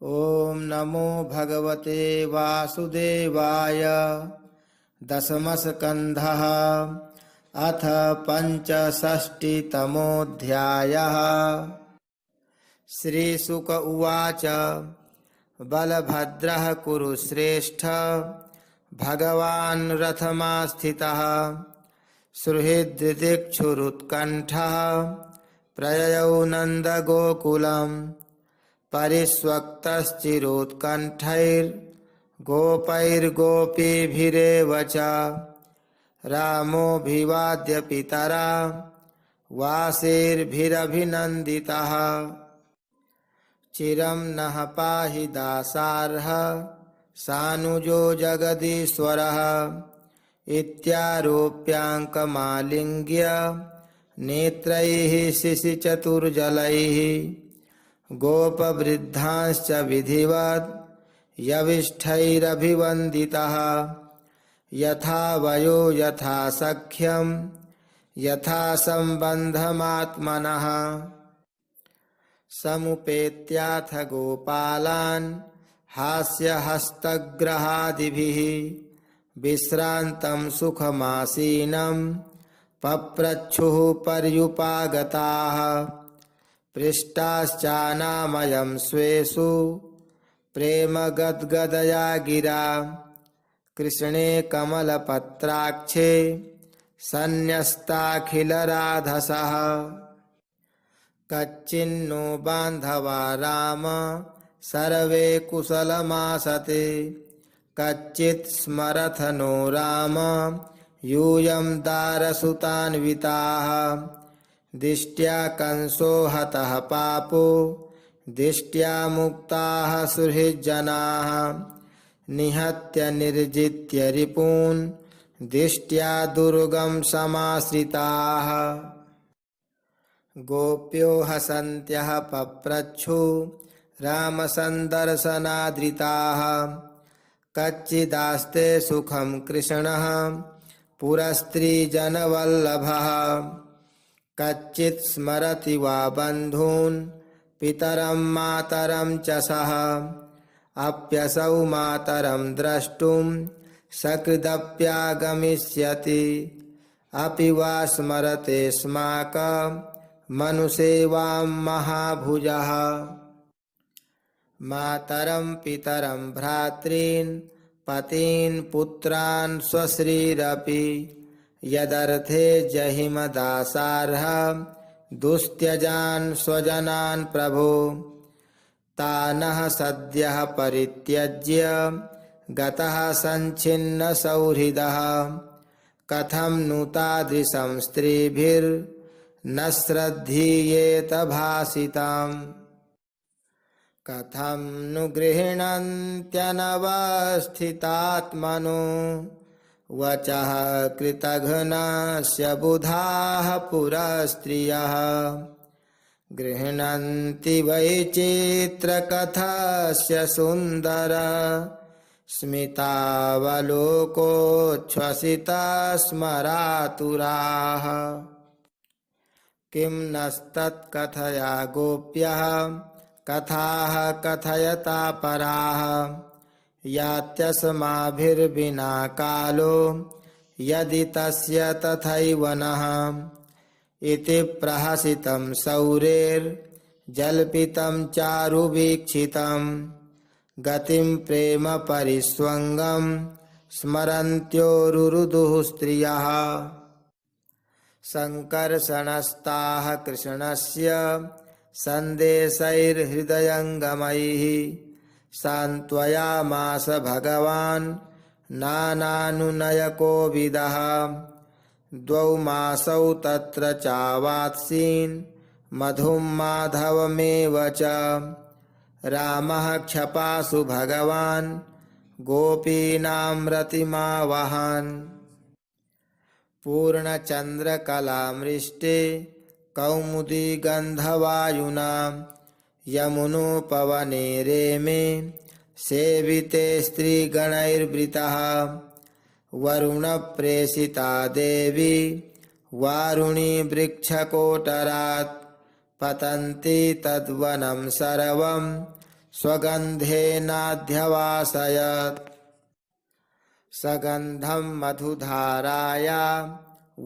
ॐ नमो भगवते वासुदेवाय। दशमस्कन्धः अथ पञ्चषष्टितमोऽध्यायः। श्रीशुक उवाच बलभद्रः कुरुश्रेष्ठ भगवान् रथमास्थितः सुहृद्दिदिक्षुरुत्कण्ठः प्रययौ नन्दगोकुलम् परिष्वक्तश्चिरोत्कण्ठैर्गोपैर्गोपीभिरेव च रामोऽभिवाद्य पितरा वासेर्भिरभिनन्दितः चिरं नः पाहि दासार्ह सानुजो जगदीश्वरः इत्यारोप्याङ्कमालिङ्ग्य नेत्रैः शिशिचतुर्जलैः गोपवृद्धांश्च विधिवत् यविष्ठैरभिवन्दितः यथा वयो यथा सख्यं यथा सम्बन्धमात्मनः समुपेत्याथ गोपालान् हास्यहस्तग्रहादिभिः विश्रान्तं सुखमासीनं पप्रच्छुः पर्युपागताः पृष्टाश्चानामयं स्वेषु प्रेमगद्गदया गिरा कृष्णे कमलपत्राक्षे सन्न्यस्ताखिलराधसः कच्चिन्नो बान्धवा राम सर्वे कुशलमासते कच्चित् स्मरथ नो राम यूयं दारसुतान्विताः दिष्ट्या कंसो हतः पापो दिष्ट्या मुक्ताः सुहृज्जनाः निहत्य निर्जित्य रिपून् दिष्ट्या दुर्गं समाश्रिताः गोप्यो हसन्त्यः पप्रच्छु रामसन्दर्शनाद्रिताः कच्चिदास्ते सुखं कृष्णः पुरस्त्रीजनवल्लभः कच्चित् स्मरति वा बन्धून् पितरं मातरं च सः अप्यसौ मातरं द्रष्टुं सकृदप्यागमिष्यति अपि वा स्मरते स्माकमनुसेवां महाभुजः मातरं पितरं भ्रातॄन् पतीन् पुत्रान् स्वश्रीरपि यदर्थे जहिमदासार्ह दुस्त्यजान् स्वजनान् प्रभो तानः सद्यः परित्यज्य गतः सञ्छिन्न सौहृदः कथं नु तादृशं स्त्रीभिर्न श्रद्धीयेत भासिताम् कथं नु गृह्णन्त्यनवस्थितात्मनो वचः कृतघ्नस्य बुधाः पुरस्त्रियः गृह्णन्ति वैचित्रकथस्य सुन्दर स्मितावलोकोच्छ्वसितस्मरातुराः किं नस्तत्कथया गोप्यः कथाः कथयता पराः यात्यस्माभिर्विना कालो यदि तस्य तथैव नः इति प्रहसितं सौरेर्जल्पितं चारुवीक्षितं गतिं प्रेम परिस्वङ्गं स्मरन्त्योरुरुदुः स्त्रियः सङ्कर्षणस्ताः कृष्णस्य सन्देशैर्हृदयङ्गमैः सान्त्वयामास भगवान् नानानुनयकोविदः द्वौ मासौ तत्र चावात्सीन् मधुं माधवमेव च रामः क्षपासु भगवान् गोपीनां रतिमावहन् पूर्णचन्द्रकलामृष्टे कौमुदी गन्धवायुना यमुनोपवने रेमे सेविते स्त्रीगणैर्वृतः वरुणप्रेषिता देवी वारुणी वृक्षकोटरात् पतन्ति तद्वनं सर्वं स्वगन्धेनाध्यवासयत् सगन्धं मधुधाराया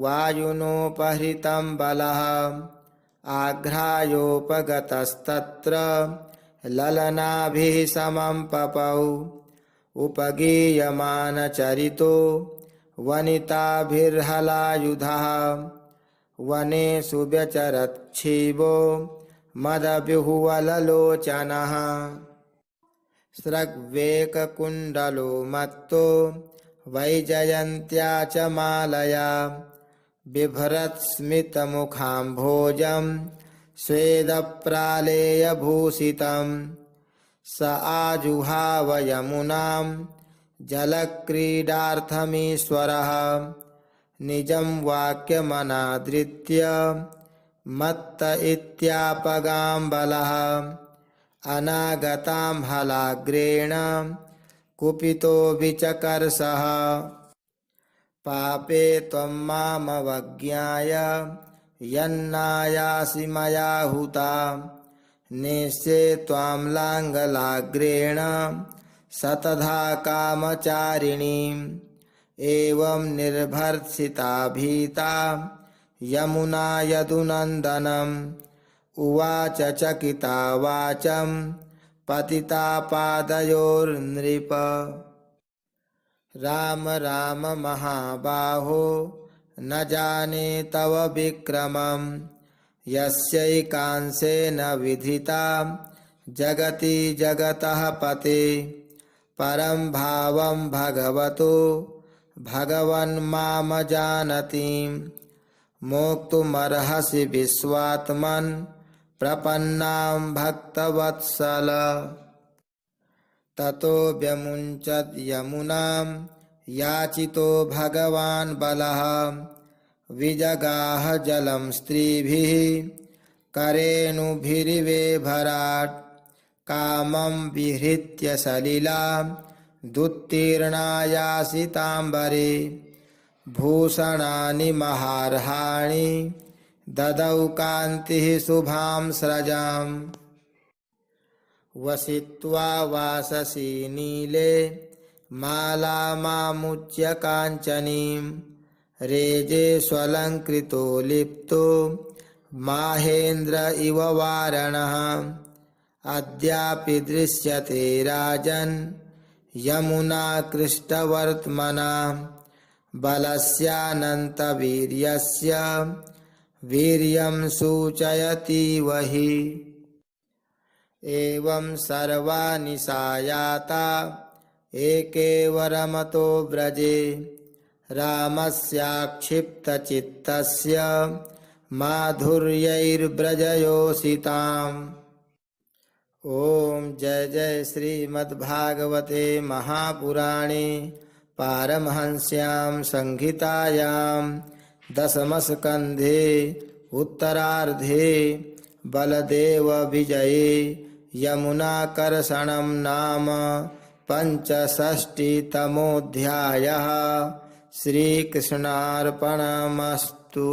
वायुनोपहृतं बलः आघ्रायोपगतस्तत्र ललनाभिः समं पपौ उपगीयमानचरितो वनिताभिर्हलायुधः वनेषु व्यचरच्छिवो मदविहुवललोचनः स्रग्वेककुण्डलो मत्तो वैजयन्त्या च मालया बिभ्रत्स्मितमुखाम्भोजं स्वेदप्रालेयभूषितं स आजुहाव यमुनां जलक्रीडार्थमीश्वरः निजं वाक्यमनादृत्य मत्त इत्यापगां बलः अनागतां हलाग्रेण कुपितो विचकर्षः पापे त्वं मामवज्ञाय यन्नायासि मया हुता नेष्ये त्वां लाङ्गलाग्रेण शतधा कामचारिणीम् एवं निर्भर्त्सिता भीता यमुना यदुनन्दनम् उवाच चकिता वाचं पतिता पादयोर्नृप राम राम महाबाहो न जाने तव विक्रमं यस्यैकांसेन विधिता जगति जगतः पते परं भावं भगवतो भगवन्मामजानतीं मोक्तुमर्हसि विश्वात्मन् प्रपन्नां भक्तवत्सल ततो व्यमुञ्चत् यमुनां याचितो भगवान् बलः विजगाह जलं स्त्रीभिः करेणुभिरिवेभराट् कामं विहृत्य सलिलां दुत्तीर्णायासिताम्बरे भूषणानि महार्हाणि ददौ कान्तिः शुभां स्रजाम् वसित्वा वाससि नीले मालामामुच्य काञ्चनीं रेजे स्वलङ्कृतो लिप्तो माहेन्द्र इव वारणः अद्यापि दृश्यते राजन् यमुना कृष्टवर्त्मना बलस्यानन्तवीर्यस्य वीर्यं सूचयतीव हि एवं सर्वा निशायाता एकेव रमतो व्रजे रामस्याक्षिप्तचित्तस्य माधुर्यैर्व्रजयोषिताम्। ओम जय जय श्रीमद्भागवते महापुराणे पारमहंस्यां संहितायां दशमस्कन्धे उत्तरार्धे बलदेव विजये यमुनाकर्षणं नाम पंचषष्टितमोऽध्यायः। श्रीकृष्णार्पणमस्तु।